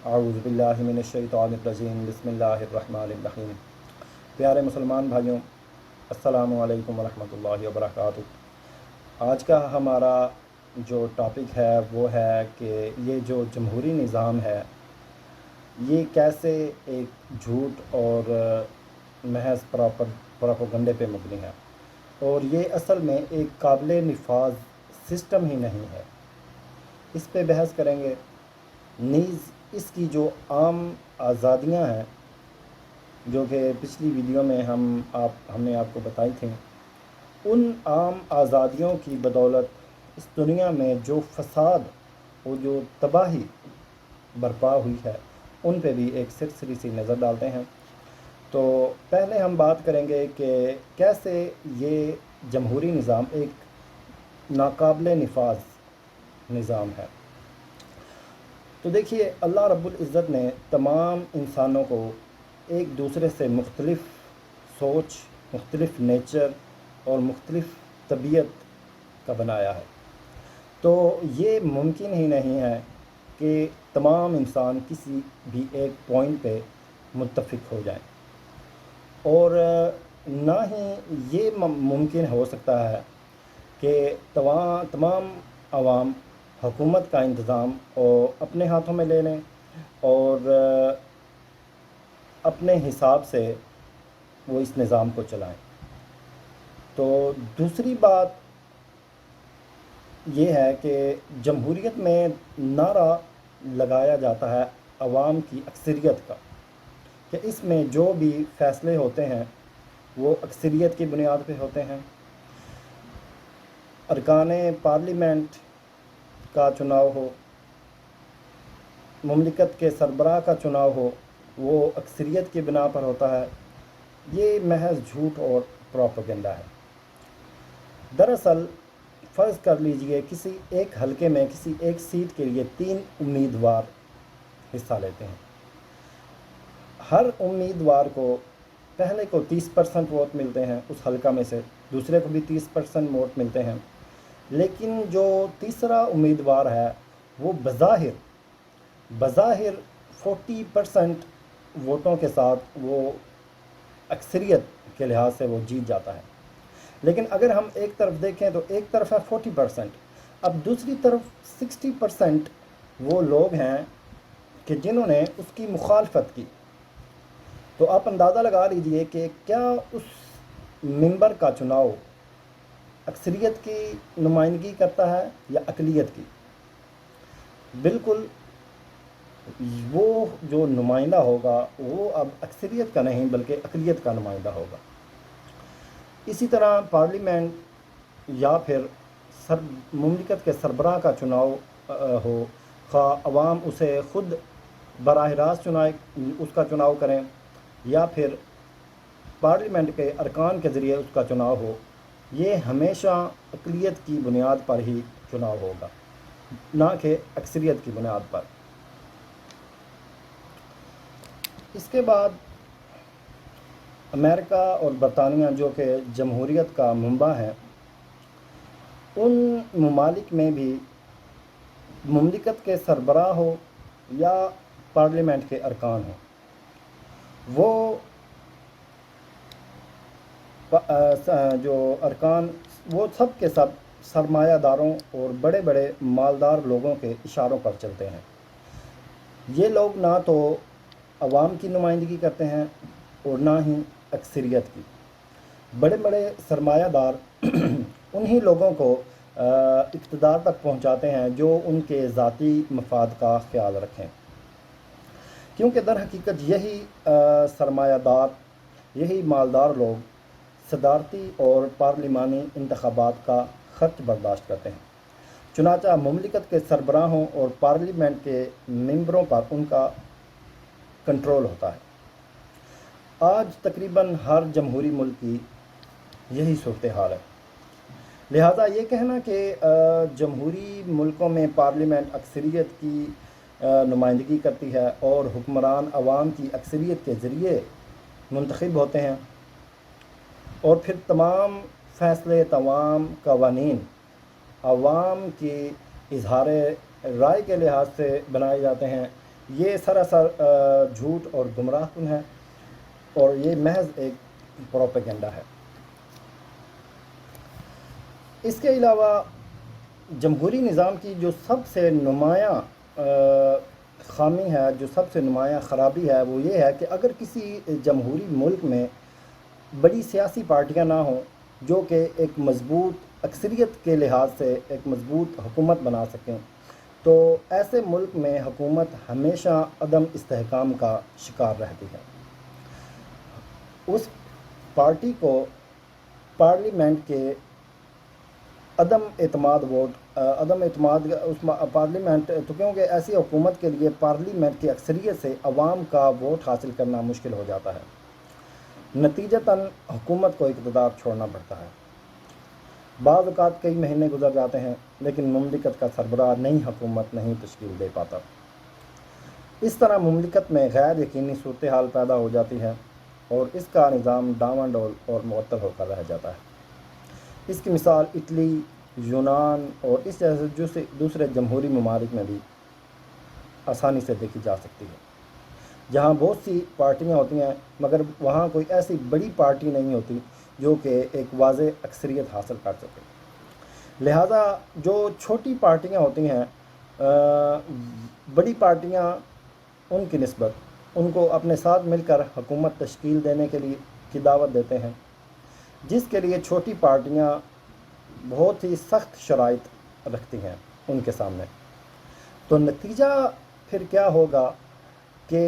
اعوذ باللہ من الشیطان الرجیم بسم اللہ الرحمن الرحیم۔ پیارے مسلمان بھائیوں، السلام علیکم ورحمۃ اللہ وبرکاتہ۔ آج کا ہمارا جو ٹاپک ہے وہ ہے کہ یہ جو جمہوری نظام ہے یہ کیسے ایک جھوٹ اور محض پراپوگنڈے پہ مبنی ہے، اور یہ اصل میں ایک قابل نفاذ سسٹم ہی نہیں ہے۔ اس پہ بحث کریں گے۔ نیز اس کی جو عام آزادیاں ہیں جو کہ پچھلی ویڈیو میں ہم نے آپ کو بتائی تھیں، ان عام آزادیوں کی بدولت اس دنیا میں جو فساد اور جو تباہی برپا ہوئی ہے ان پہ بھی ایک سرسری سی نظر ڈالتے ہیں۔ تو پہلے ہم بات کریں گے کہ کیسے یہ جمہوری نظام ایک ناقابل نفاذ نظام ہے۔ تو دیکھیے، اللہ رب العزت نے تمام انسانوں کو ایک دوسرے سے مختلف سوچ، مختلف نیچر اور مختلف طبیعت کا بنایا ہے۔ تو یہ ممکن ہی نہیں ہے کہ تمام انسان کسی بھی ایک پوائنٹ پہ متفق ہو جائیں، اور نہ ہی یہ ممکن ہو سکتا ہے کہ تمام عوام حکومت کا انتظام اپنے ہاتھوں میں لے لیں اور اپنے حساب سے وہ اس نظام کو چلائیں۔ تو دوسری بات یہ ہے کہ جمہوریت میں نعرہ لگایا جاتا ہے عوام کی اکثریت کا، کہ اس میں جو بھی فیصلے ہوتے ہیں وہ اکثریت کی بنیاد پہ ہوتے ہیں۔ ارکان پارلیمنٹ کا چناؤ ہو، مملکت کے سربراہ کا چناؤ ہو، وہ اکثریت کی بنا پر ہوتا ہے۔ یہ محض جھوٹ اور پروپیگنڈا ہے۔ دراصل فرض کر لیجئے کسی ایک حلقے میں کسی ایک سیٹ کے لیے 3 امیدوار حصہ لیتے ہیں۔ ہر امیدوار کو پہلے کو 30% ووٹ ملتے ہیں اس حلقہ میں سے، دوسرے کو بھی 30% ووٹ ملتے ہیں، لیکن جو تیسرا امیدوار ہے وہ بظاہر 40% ووٹوں کے ساتھ وہ اکثریت کے لحاظ سے وہ جیت جاتا ہے۔ لیکن اگر ہم ایک طرف دیکھیں تو ایک طرف ہے 40%، اب دوسری طرف 60% وہ لوگ ہیں کہ جنہوں نے اس کی مخالفت کی۔ تو آپ اندازہ لگا لیجئے کہ کیا اس ممبر کا چناؤ اکثریت کی نمائندگی کرتا ہے یا اقلیت کی؟ بالکل، وہ جو نمائندہ ہوگا وہ اب اکثریت کا نہیں بلکہ اقلیت کا نمائندہ ہوگا۔ اسی طرح پارلیمنٹ یا پھر مملکت کے سربراہ کا چناؤ ہو، خواہ عوام اسے خود براہ راست اس کا چناؤ کریں یا پھر پارلیمنٹ کے ارکان کے ذریعے اس کا چناؤ ہو، یہ ہمیشہ اقلیت کی بنیاد پر ہی چناؤ ہوگا، نہ کہ اکثریت کی بنیاد پر۔ اس کے بعد امریکہ اور برطانیہ جو کہ جمہوریت کا منبع ہیں، ان ممالک میں بھی مملکت کے سربراہ ہو یا پارلیمنٹ کے ارکان ہوں، وہ جو ارکان وہ سب کے سب سرمایہ داروں اور بڑے بڑے مالدار لوگوں کے اشاروں پر چلتے ہیں۔ یہ لوگ نہ تو عوام کی نمائندگی کرتے ہیں اور نہ ہی اکثریت کی۔ بڑے بڑے سرمایہ دار انہی لوگوں کو اقتدار تک پہنچاتے ہیں جو ان کے ذاتی مفاد کا خیال رکھیں، کیونکہ در حقیقت یہی سرمایہ دار، یہی مالدار لوگ صدارتی اور پارلیمانی انتخابات کا خرچ برداشت کرتے ہیں۔ چنانچہ مملکت کے سربراہوں اور پارلیمنٹ کے ممبروں پر ان کا کنٹرول ہوتا ہے۔ آج تقریباً ہر جمہوری ملک کی یہی صورتحال ہے۔ لہٰذا یہ کہنا کہ جمہوری ملکوں میں پارلیمنٹ اکثریت کی نمائندگی کرتی ہے اور حکمران عوام کی اکثریت کے ذریعے منتخب ہوتے ہیں، اور پھر تمام فیصلے، تمام قوانین عوام کی اظہار رائے کے لحاظ سے بنائے جاتے ہیں، یہ سراسر جھوٹ اور گمراہ کن ہے، اور یہ محض ایک پروپیگنڈا ہے۔ اس کے علاوہ جمہوری نظام کی جو سب سے نمایاں خامی ہے، جو سب سے نمایاں خرابی ہے، وہ یہ ہے کہ اگر کسی جمہوری ملک میں بڑی سیاسی پارٹیاں نہ ہوں جو کہ ایک مضبوط اکثریت کے لحاظ سے ایک مضبوط حکومت بنا سکیں، تو ایسے ملک میں حکومت ہمیشہ عدم استحکام کا شکار رہتی ہے۔ اس پارٹی کو پارلیمنٹ کے عدم اعتماد اس پارلیمنٹ تو کیونکہ ایسی حکومت کے لیے پارلیمنٹ کی اکثریت سے عوام کا ووٹ حاصل کرنا مشکل ہو جاتا ہے، نتیجتاً حکومت کو اقتدار چھوڑنا پڑتا ہے۔ بعض اوقات کئی مہینے گزر جاتے ہیں لیکن مملکت کا سربراہ نئی حکومت نہیں تشکیل دے پاتا۔ اس طرح مملکت میں غیر یقینی صورتحال پیدا ہو جاتی ہے اور اس کا نظام ڈاواں ڈول اور معطل ہو کر رہ جاتا ہے۔ اس کی مثال اٹلی، یونان اور اس جیسے دوسرے جمہوری ممالک میں بھی آسانی سے دیکھی جا سکتی ہے، جہاں بہت سی پارٹیاں ہوتی ہیں مگر وہاں کوئی ایسی بڑی پارٹی نہیں ہوتی جو کہ ایک واضح اکثریت حاصل کر سکے۔ لہٰذا جو چھوٹی پارٹیاں ہوتی ہیں، بڑی پارٹیاں ان کی نسبت ان کو اپنے ساتھ مل کر حکومت تشکیل دینے کے لیے کی دعوت دیتے ہیں، جس کے لیے چھوٹی پارٹیاں بہت ہی سخت شرائط رکھتی ہیں ان کے سامنے۔ تو نتیجہ پھر کیا ہوگا کہ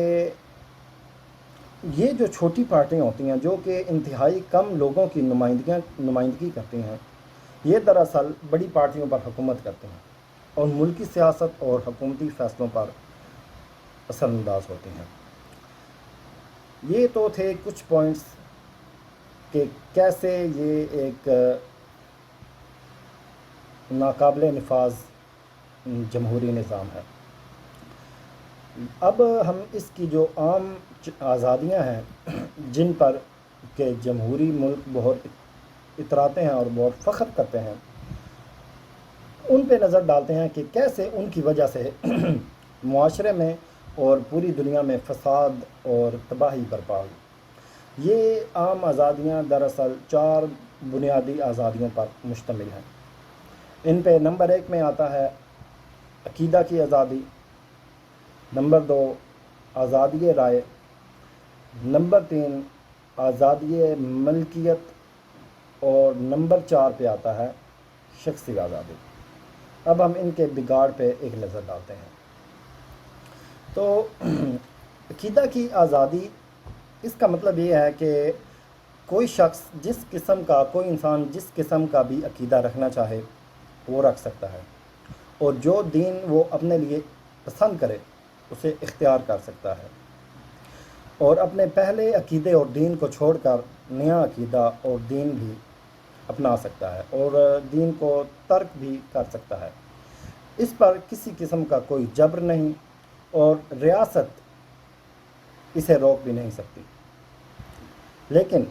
یہ جو چھوٹی پارٹیاں ہوتی ہیں جو کہ انتہائی کم لوگوں کی نمائندگی کرتی ہیں، یہ دراصل بڑی پارٹیوں پر حکومت کرتی ہیں اور ملکی سیاست اور حکومتی فیصلوں پر اثر انداز ہوتی ہیں۔ یہ تو تھے کچھ پوائنٹس کہ کیسے یہ ایک ناقابل نفاذ جمہوری نظام ہے۔ اب ہم اس کی جو عام آزادیاں ہیں جن پر کہ جمہوری ملک بہت اتراتے ہیں اور بہت فخر کرتے ہیں، ان پہ نظر ڈالتے ہیں کہ کیسے ان کی وجہ سے معاشرے میں اور پوری دنیا میں فساد اور تباہی برپا ہوئی۔ یہ عام آزادیاں دراصل 4 بنیادی آزادیوں پر مشتمل ہیں۔ ان پہ نمبر 1 میں آتا ہے عقیدہ کی آزادی، نمبر 2 آزادی رائے، نمبر 3 آزادی ملکیت، اور نمبر 4 پہ آتا ہے شخصی آزادی۔ اب ہم ان کے بگاڑ پہ ایک نظر ڈالتے ہیں۔ تو عقیدہ کی آزادی، اس کا مطلب یہ ہے کہ کوئی شخص کوئی انسان جس قسم کا بھی عقیدہ رکھنا چاہے وہ رکھ سکتا ہے، اور جو دین وہ اپنے لیے پسند کرے اسے اختیار کر سکتا ہے، اور اپنے پہلے عقیدے اور دین کو چھوڑ کر نیا عقیدہ اور دین بھی اپنا سکتا ہے اور دین کو ترک بھی کر سکتا ہے۔ اس پر کسی قسم کا کوئی جبر نہیں اور ریاست اسے روک بھی نہیں سکتی۔ لیکن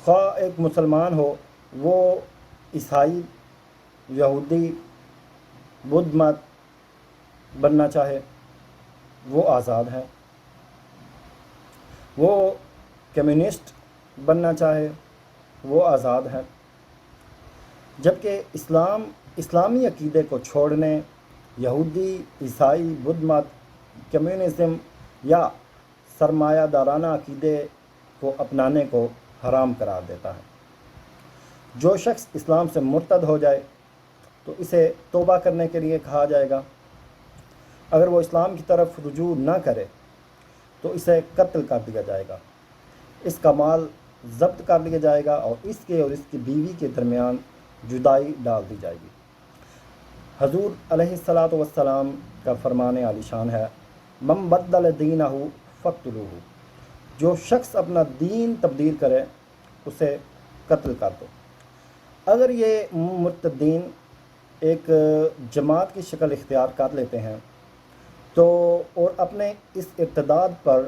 خواہ ایک مسلمان ہو، وہ عیسائی، یہودی، بدھ مت بننا چاہے وہ آزاد ہے، وہ کمیونسٹ بننا چاہے وہ آزاد ہے، جبکہ اسلامی عقیدے کو چھوڑنے، یہودی، عیسائی، بدھ مت، کمیونزم یا سرمایہ دارانہ عقیدے کو اپنانے کو حرام قرار دیتا ہے۔ جو شخص اسلام سے مرتد ہو جائے تو اسے توبہ کرنے کے لیے کہا جائے گا۔ اگر وہ اسلام کی طرف رجوع نہ کرے تو اسے قتل کر دیا جائے گا، اس کا مال ضبط کر لیا جائے گا اور اس کی بیوی کے درمیان جدائی ڈال دی جائے گی۔ حضور علیہ الصلاۃ والسلام کا فرمان عالی شان ہے، من بدل دینہ فاقتلوہ، جو شخص اپنا دین تبدیل کرے اسے قتل کر دو۔ اگر یہ مرتدین ایک جماعت کی شکل اختیار کر لیتے ہیں تو اور اپنے اس ارتداد پر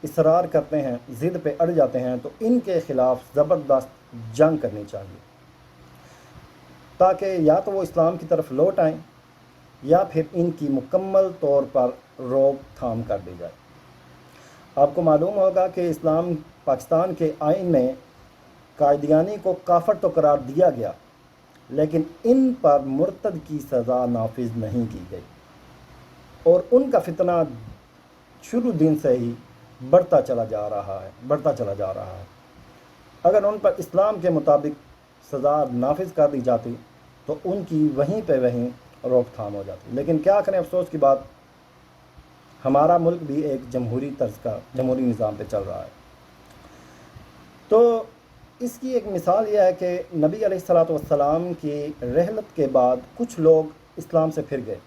اصرار کرتے ہیں، ضد پہ اڑ جاتے ہیں، تو ان کے خلاف زبردست جنگ کرنی چاہیے تاکہ یا تو وہ اسلام کی طرف لوٹ آئیں یا پھر ان کی مکمل طور پر روک تھام کر دی جائے۔ آپ کو معلوم ہوگا کہ پاکستان کے آئین میں قائدیانی کو کافر تو قرار دیا گیا، لیکن ان پر مرتد کی سزا نافذ نہیں کی گئی، اور ان کا فتنہ شروع دن سے ہی بڑھتا چلا جا رہا ہے۔ اگر ان پر اسلام کے مطابق سزا نافذ کر دی جاتی تو ان کی وہیں پہ روک تھام ہو جاتی، لیکن کیا کریں، افسوس کی بات، ہمارا ملک بھی ایک جمہوری نظام پہ چل رہا ہے۔ تو اس کی ایک مثال یہ ہے کہ نبی علیہ الصلوۃ والسلام کی رحلت کے بعد کچھ لوگ اسلام سے پھر گئے،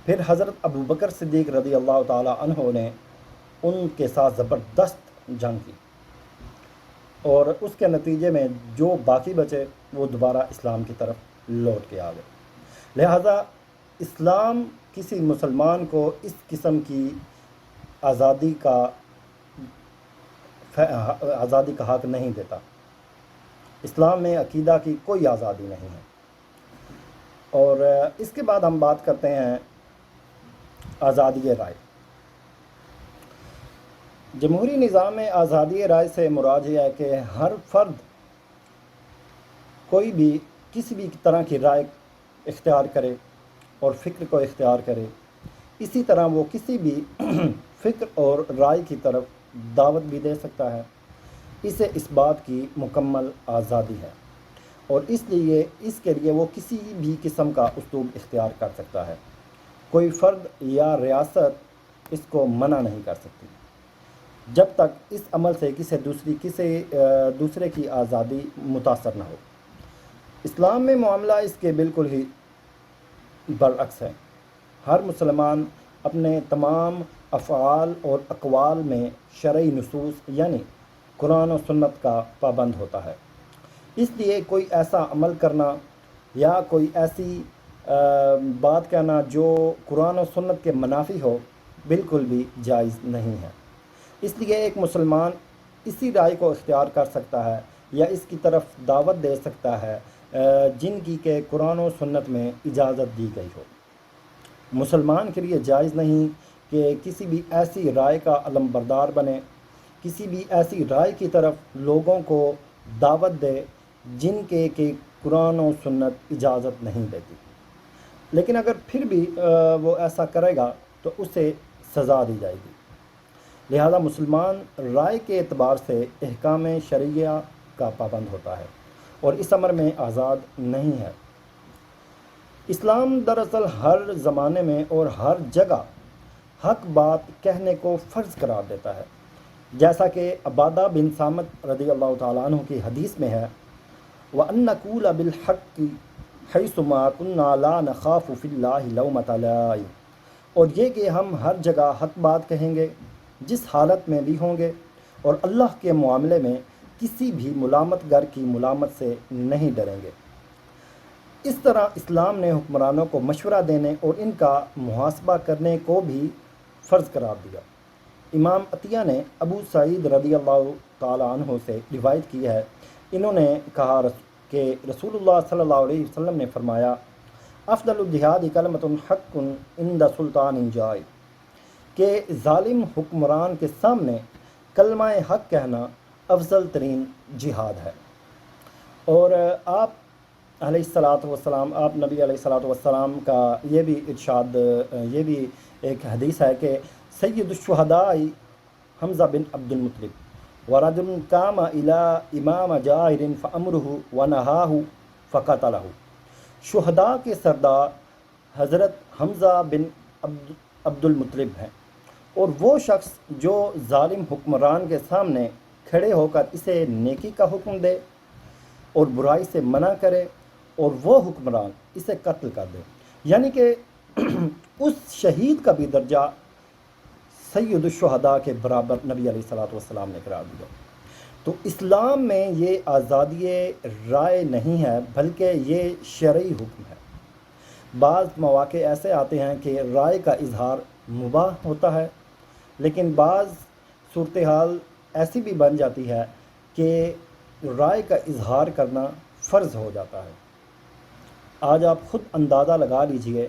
پھر حضرت ابو بکر صدیق رضی اللہ تعالی عنہ نے ان کے ساتھ زبردست جنگ کی، اور اس کے نتیجے میں جو باقی بچے وہ دوبارہ اسلام کی طرف لوٹ کے آ گئے۔ لہذا اسلام کسی مسلمان کو اس قسم کی آزادی کا حق نہیں دیتا۔ اسلام میں عقیدہ کی کوئی آزادی نہیں ہے۔ اور اس کے بعد ہم بات کرتے ہیں آزادی رائے۔ جمہوری نظام میں آزادی رائے سے مراد یہ ہے کہ ہر فرد کوئی بھی کسی بھی طرح کی رائے اختیار کرے اور فکر کو اختیار کرے، اسی طرح وہ کسی بھی فکر اور رائے کی طرف دعوت بھی دے سکتا ہے۔ اسے اس بات کی مکمل آزادی ہے، اور اس کے لیے وہ کسی بھی قسم کا اسلوب اختیار کر سکتا ہے۔ کوئی فرد یا ریاست اس کو منع نہیں کر سکتی جب تک اس عمل سے کسی دوسرے کی آزادی متاثر نہ ہو۔ اسلام میں معاملہ اس کے بالکل ہی برعکس ہے۔ ہر مسلمان اپنے تمام افعال اور اقوال میں شرعی نصوص یعنی قرآن و سنت کا پابند ہوتا ہے۔ اس لیے کوئی ایسا عمل کرنا یا کوئی ایسی بات کہنا جو قرآن و سنت کے منافی ہو بالکل بھی جائز نہیں ہے۔ اس لیے ایک مسلمان اسی رائے کو اختیار کر سکتا ہے یا اس کی طرف دعوت دے سکتا ہے جن کی کہ قرآن و سنت میں اجازت دی گئی ہو۔ مسلمان کے لیے جائز نہیں کہ کسی بھی ایسی رائے کا علم بردار بنے، کسی بھی ایسی رائے کی طرف لوگوں کو دعوت دے جن کے کہ قرآن و سنت اجازت نہیں دیتی۔ لیکن اگر پھر بھی وہ ایسا کرے گا تو اسے سزا دی جائے گی۔ لہذا مسلمان رائے کے اعتبار سے احکام شرعیہ کا پابند ہوتا ہے اور اس امر میں آزاد نہیں ہے۔ اسلام دراصل ہر زمانے میں اور ہر جگہ حق بات کہنے کو فرض قرار دیتا ہے، جیسا کہ عبادہ بن صامت رضی اللہ تعالیٰ عنہ کی حدیث میں ہے، وَأَن نَّقُولَ بِالْحَقِّ حَيْثُ مَا كُنَّا لَا نَخَافُ فِي اللَّهِ لَوْمَةَ لَائِمٍ، اور یہ کہ ہم ہر جگہ حق بات کہیں گے جس حالت میں بھی ہوں گے، اور اللہ کے معاملے میں کسی بھی ملامت گر کی ملامت سے نہیں ڈریں گے۔ اس طرح اسلام نے حکمرانوں کو مشورہ دینے اور ان کا محاسبہ کرنے کو بھی فرض قرار دیا۔ امام عطیہ نے ابو سعید رضی اللہ تعالیٰ عنہ سے روایت کی ہے، انہوں نے کہا کہ رسول اللہ صلی اللہ علیہ وسلم نے فرمایا، افضل الجہاد کلمۃ حق عند سلطان جائر، کہ ظالم حکمران کے سامنے کلمہ حق کہنا افضل ترین جہاد ہے۔ اور آپ علیہ الصلاۃ والسلام، آپ نبی علیہ الصلاۃ والسلام کا یہ بھی ارشاد، یہ بھی ایک حدیث ہے کہ سید الشہداء حمزہ بن عبد المطلب ورجل قام الی امام جائر فامرہ ونہاہ فقتلہ، شہداء کے سردار حضرت حمزہ بن عبد المطلب ہیں، اور وہ شخص جو ظالم حکمران کے سامنے کھڑے ہو کر اسے نیکی کا حکم دے اور برائی سے منع کرے اور وہ حکمران اسے قتل کر دے، یعنی کہ اس شہید کا بھی درجہ سید الشہداء کے برابر نبی علیہ الصلوۃ والسلام نے قرار دیا۔ تو اسلام میں یہ آزادی رائے نہیں ہے بلکہ یہ شرعی حکم ہے۔ بعض مواقع ایسے آتے ہیں کہ رائے کا اظہار مباح ہوتا ہے، لیکن بعض صورتحال ایسی بھی بن جاتی ہے کہ رائے کا اظہار کرنا فرض ہو جاتا ہے۔ آج آپ خود اندازہ لگا لیجئے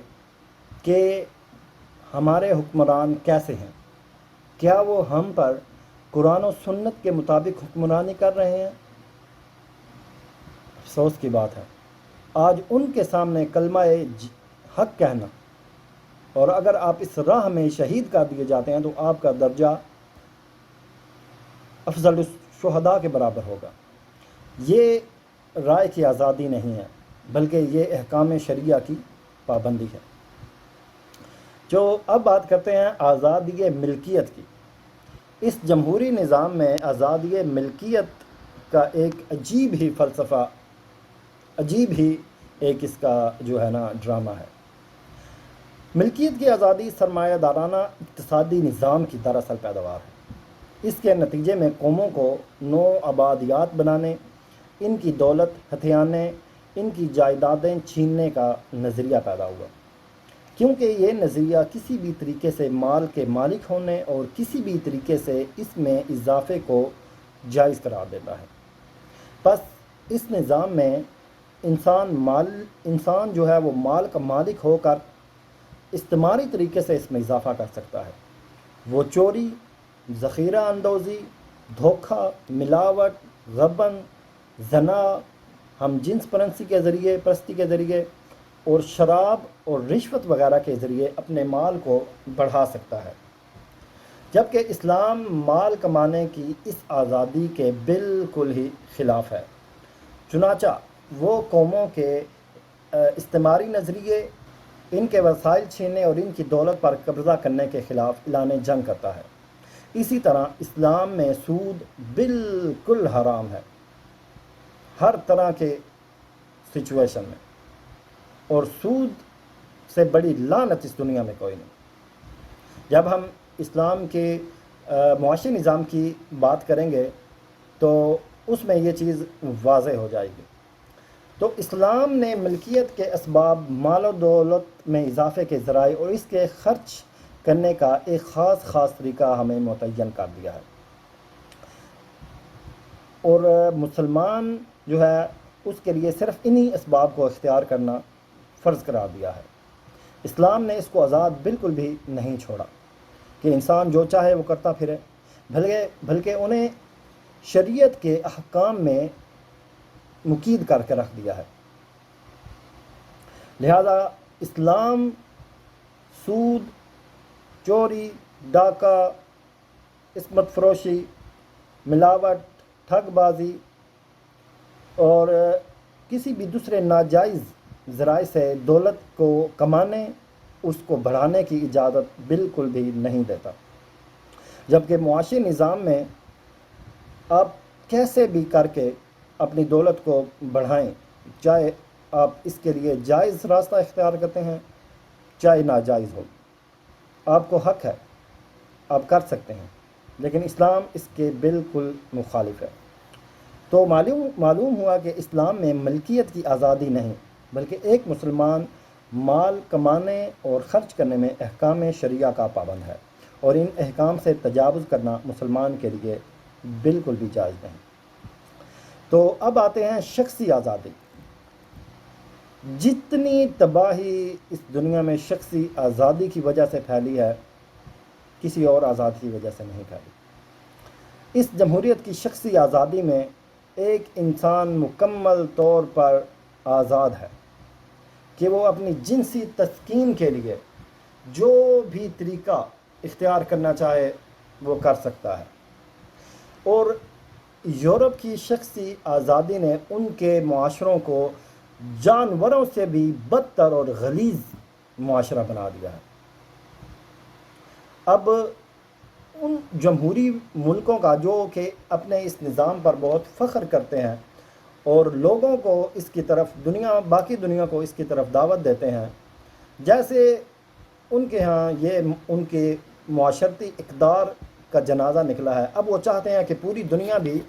کہ ہمارے حکمران کیسے ہیں، کیا وہ ہم پر قرآن و سنت کے مطابق حکمرانی کر رہے ہیں؟ افسوس کی بات ہے، آج ان کے سامنے کلمہ حق کہنا، اور اگر آپ اس راہ میں شہید کر دیے جاتے ہیں تو آپ کا درجہ افضل الشہداء کے برابر ہوگا۔ یہ رائے کی آزادی نہیں ہے، بلکہ یہ احکام شریعہ کی پابندی ہے۔ جو اب بات کرتے ہیں آزادی ملکیت کی، اس جمہوری نظام میں آزادی ملکیت کا ایک عجیب ہی فلسفہ، عجیب ہی ایک اس کا جو ہے نا ڈرامہ ہے۔ ملکیت کی آزادی سرمایہ دارانہ اقتصادی نظام کی دراصل پیداوار ہے۔ اس کے نتیجے میں قوموں کو نو آبادیات بنانے، ان کی دولت ہتھیانے، ان کی جائیدادیں چھیننے کا نظریہ پیدا ہوا، کیونکہ یہ نظریہ کسی بھی طریقے سے مال کے مالک ہونے اور کسی بھی طریقے سے اس میں اضافے کو جائز قرار دیتا ہے۔ بس اس نظام میں انسان جو ہے وہ مال کا مالک ہو کر استعماری طریقے سے اس میں اضافہ کر سکتا ہے۔ وہ چوری، ذخیرہ اندوزی، دھوکہ، ملاوٹ، غبن، زنا، ہم جنس پرستی کے ذریعے اور شراب اور رشوت وغیرہ کے ذریعے اپنے مال کو بڑھا سکتا ہے، جبکہ اسلام مال کمانے کی اس آزادی کے بالکل ہی خلاف ہے۔ چنانچہ وہ قوموں کے استعماری نظریے، ان کے وسائل چھیننے اور ان کی دولت پر قبضہ کرنے کے خلاف اعلان جنگ کرتا ہے۔ اسی طرح اسلام میں سود بالکل حرام ہے، ہر طرح کے سچویشن میں، اور سود سے بڑی لعنت اس دنیا میں کوئی نہیں۔ جب ہم اسلام کے معاشی نظام کی بات کریں گے تو اس میں یہ چیز واضح ہو جائے گی۔ تو اسلام نے ملکیت کے اسباب، مال و دولت میں اضافے کے ذرائع اور اس کے خرچ کرنے کا ایک خاص طریقہ ہمیں متعین کر دیا ہے، اور مسلمان جو ہے اس کے لیے صرف انہی اسباب کو اختیار کرنا فرض قرار دیا ہے۔ اسلام نے اس کو آزاد بالکل بھی نہیں چھوڑا کہ انسان جو چاہے وہ کرتا پھرے، بلکہ انہیں شریعت کے احکام میں مقید کر کے رکھ دیا ہے۔ لہذا اسلام سود، چوری، ڈاکہ، عصمت فروشی، ملاوٹ، ٹھگ بازی اور کسی بھی دوسرے ناجائز ذرائع سے دولت کو کمانے، اس کو بڑھانے کی اجازت بالکل بھی نہیں دیتا، جبکہ معاشی نظام میں آپ کیسے بھی کر کے اپنی دولت کو بڑھائیں، چاہے آپ اس کے لیے جائز راستہ اختیار کرتے ہیں چاہے ناجائز ہو، آپ کو حق ہے، آپ کر سکتے ہیں، لیکن اسلام اس کے بالکل مخالف ہے۔ تو معلوم ہوا کہ اسلام میں ملکیت کی آزادی نہیں، بلکہ ایک مسلمان مال کمانے اور خرچ کرنے میں احکام شریعہ کا پابند ہے، اور ان احکام سے تجاوز کرنا مسلمان کے لیے بالکل بھی جائز نہیں۔ تو اب آتے ہیں شخصی آزادی۔ جتنی تباہی اس دنیا میں شخصی آزادی کی وجہ سے پھیلی ہے، کسی اور آزادی کی وجہ سے نہیں پھیلی۔ اس جمہوریت کی شخصی آزادی میں ایک انسان مکمل طور پر آزاد ہے کہ وہ اپنی جنسی تسکین کے لیے جو بھی طریقہ اختیار کرنا چاہے وہ کر سکتا ہے، اور یورپ کی شخصی آزادی نے ان کے معاشروں کو جانوروں سے بھی بدتر اور غلیظ معاشرہ بنا دیا ہے۔ اب ان جمہوری ملکوں کا جو کہ اپنے اس نظام پر بہت فخر کرتے ہیں اور لوگوں کو اس کی طرف باقی دنیا کو اس کی طرف دعوت دیتے ہیں، جیسے ان کے ہاں یہ ان کے معاشرتی اقدار کا جنازہ نکلا ہے، اب وہ چاہتے ہیں کہ پوری دنیا بھی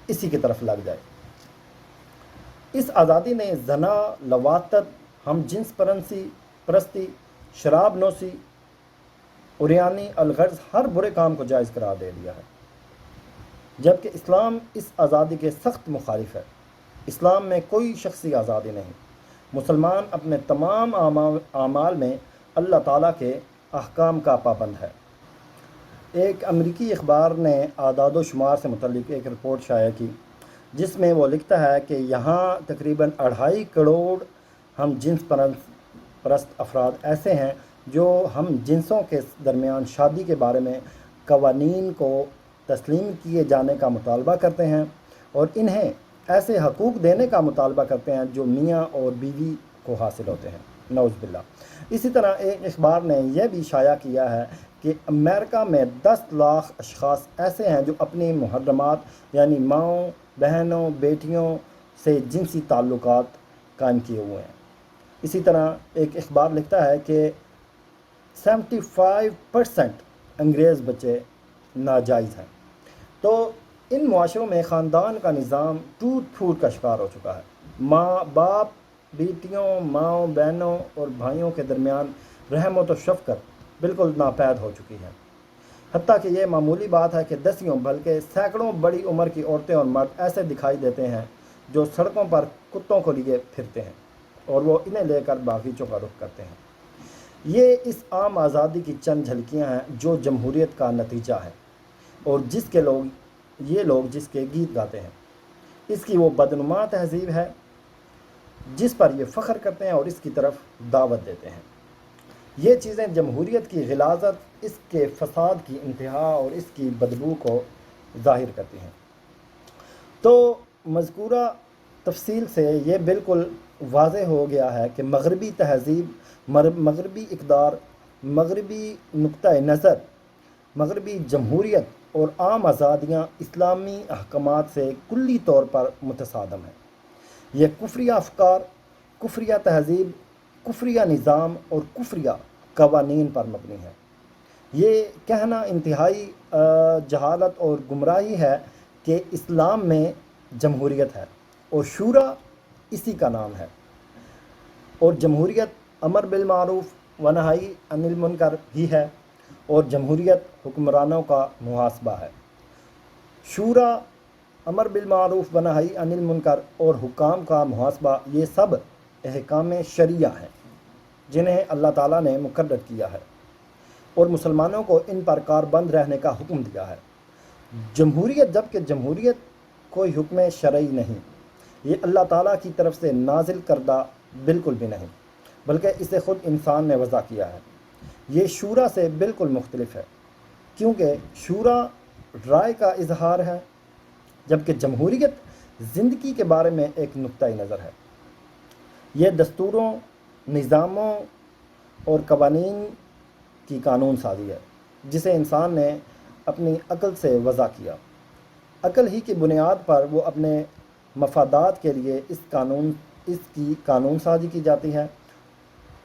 اسی کی طرف لگ جائے۔ اس آزادی نے زنا، لواطت، ہم جنس پرستی، شراب نوشی، عریانی، الغرض ہر برے کام کو جائز قرار دے دیا ہے، جبکہ اسلام اس آزادی کے سخت مخالف ہے۔ اسلام میں کوئی شخصی آزادی نہیں۔ مسلمان اپنے تمام اعمال میں اللہ تعالیٰ کے احکام کا پابند ہے۔ ایک امریکی اخبار نے اعداد و شمار سے متعلق ایک رپورٹ شائع کی، جس میں وہ لکھتا ہے کہ یہاں تقریباً 2.5 کروڑ ہم جنس پرست افراد ایسے ہیں جو ہم جنسوں کے درمیان شادی کے بارے میں قوانین کو تسلیم کیے جانے کا مطالبہ کرتے ہیں اور انہیں ایسے حقوق دینے کا مطالبہ کرتے ہیں جو میاں اور بیوی کو حاصل ہوتے ہیں، نعوذ باللہ۔ اسی طرح ایک اخبار نے یہ بھی شائع کیا ہے کہ امریکہ میں 10 لاکھ اشخاص ایسے ہیں جو اپنی محرمات یعنی ماؤں، بہنوں، بیٹیوں سے جنسی تعلقات قائم کیے ہوئے ہیں۔ اسی طرح ایک اخبار لکھتا ہے کہ 75% انگریز بچے ناجائز ہیں۔ تو ان معاشروں میں خاندان کا نظام ٹوٹ پھوٹ کا شکار ہو چکا ہے۔ ماں باپ، بیٹیوں، ماؤں، بہنوں اور بھائیوں کے درمیان رحمت و شفقت بالکل ناپید ہو چکی ہے، حتیٰ کہ یہ معمولی بات ہے کہ دسیوں بلکہ سینکڑوں بڑی عمر کی عورتیں اور مرد ایسے دکھائی دیتے ہیں جو سڑکوں پر کتوں کو لیے پھرتے ہیں اور وہ انہیں لے کر باغیچوں کا رخ کرتے ہیں۔ یہ اس عام آزادی کی چند جھلکیاں ہیں جو جمہوریت کا نتیجہ ہے اور یہ لوگ جس کے گیت گاتے ہیں۔ اس کی وہ بدنما تہذیب ہے جس پر یہ فخر کرتے ہیں اور اس کی طرف دعوت دیتے ہیں۔ یہ چیزیں جمہوریت کی غلاظت، اس کے فساد کی انتہا اور اس کی بدبو کو ظاہر کرتی ہیں۔ تو مذکورہ تفصیل سے یہ بالکل واضح ہو گیا ہے کہ مغربی تہذیب، مغربی اقدار، مغربی نقطۂ نظر، مغربی جمہوریت اور عام آزادیاں اسلامی احکامات سے کلی طور پر متصادم ہیں۔ یہ کفریہ افکار، کفریہ تہذیب، کفریہ نظام اور کفریہ قوانین پر مبنی ہے۔ یہ کہنا انتہائی جہالت اور گمراہی ہے کہ اسلام میں جمہوریت ہے اور شورا اسی کا نام ہے، اور جمہوریت امر بالمعروف و نہی عن المنکر ہی ہے، اور جمہوریت حکمرانوں کا محاسبہ ہے۔ شورا، امر بالمعروف و نہی عن المنکر اور حکام کا محاسبہ، یہ سب احکام شرعیہ ہیں جنہیں اللہ تعالیٰ نے مقرر کیا ہے اور مسلمانوں کو ان پر کاربند رہنے کا حکم دیا ہے۔ جمہوریت، جبکہ جمہوریت کوئی حکم شرعی نہیں، یہ اللہ تعالیٰ کی طرف سے نازل کردہ بالکل بھی نہیں، بلکہ اسے خود انسان نے وضع کیا ہے۔ یہ شورا سے بالکل مختلف ہے، کیونکہ شورا رائے کا اظہار ہے، جبکہ جمہوریت زندگی کے بارے میں ایک نقطۂ نظر ہے۔ یہ دستوروں، نظاموں اور قوانین کی قانون سازی ہے جسے انسان نے اپنی عقل سے وضع کیا۔ عقل ہی کی بنیاد پر وہ اپنے مفادات کے لیے اس کی قانون سازی کی جاتی ہے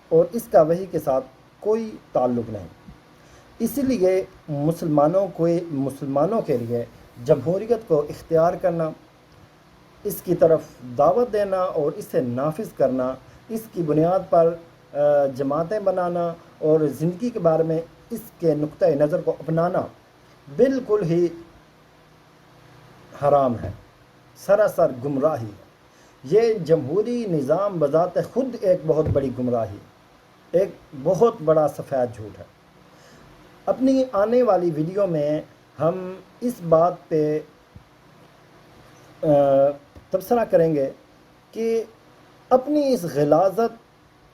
اور اس کا وحی کے ساتھ کوئی تعلق نہیں۔ اسی لیے مسلمانوں کے لیے جمہوریت کو اختیار کرنا، اس کی طرف دعوت دینا اور اسے نافذ کرنا، اس کی بنیاد پر جماعتیں بنانا اور زندگی کے بارے میں اس کے نقطۂ نظر کو اپنانا بالکل ہی حرام ہے، سراسر گمراہی ہے۔ یہ جمہوری نظام بذات خود ایک بہت بڑی گمراہی، ایک بہت بڑا سفید جھوٹ ہے۔ اپنی آنے والی ویڈیو میں ہم اس بات پہ تبصرہ کریں گے کہ اپنی اس غلاظت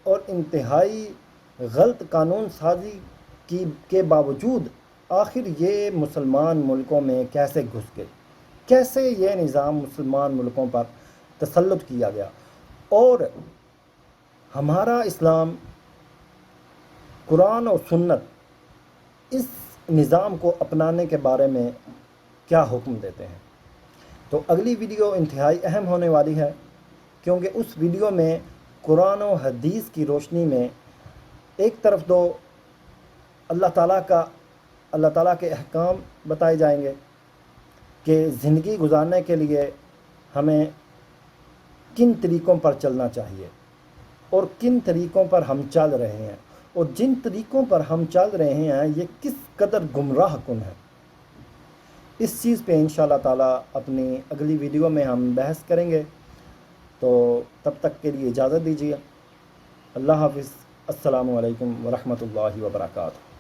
اور انتہائی غلط قانون سازی کے باوجود آخر یہ مسلمان ملکوں میں کیسے گھس گئے، کیسے یہ نظام مسلمان ملکوں پر تسلط کیا گیا، اور ہمارا اسلام، قرآن اور سنت اس نظام کو اپنانے کے بارے میں کیا حکم دیتے ہیں۔ تو اگلی ویڈیو انتہائی اہم ہونے والی ہے، کیونکہ اس ویڈیو میں قرآن و حدیث کی روشنی میں ایک طرف تو اللہ تعالیٰ کے احکام بتائے جائیں گے کہ زندگی گزارنے کے لیے ہمیں کن طریقوں پر چلنا چاہیے اور کن طریقوں پر ہم چل رہے ہیں، اور جن طریقوں پر ہم چل رہے ہیں یہ کس قدر گمراہ کن ہے۔ اس چیز پہ انشاءاللہ تعالیٰ اپنی اگلی ویڈیو میں ہم بحث کریں گے۔ تو تب تک کے لیے اجازت دیجیے۔ اللہ حافظ۔ السلام علیکم ورحمۃ اللہ وبرکاتہ۔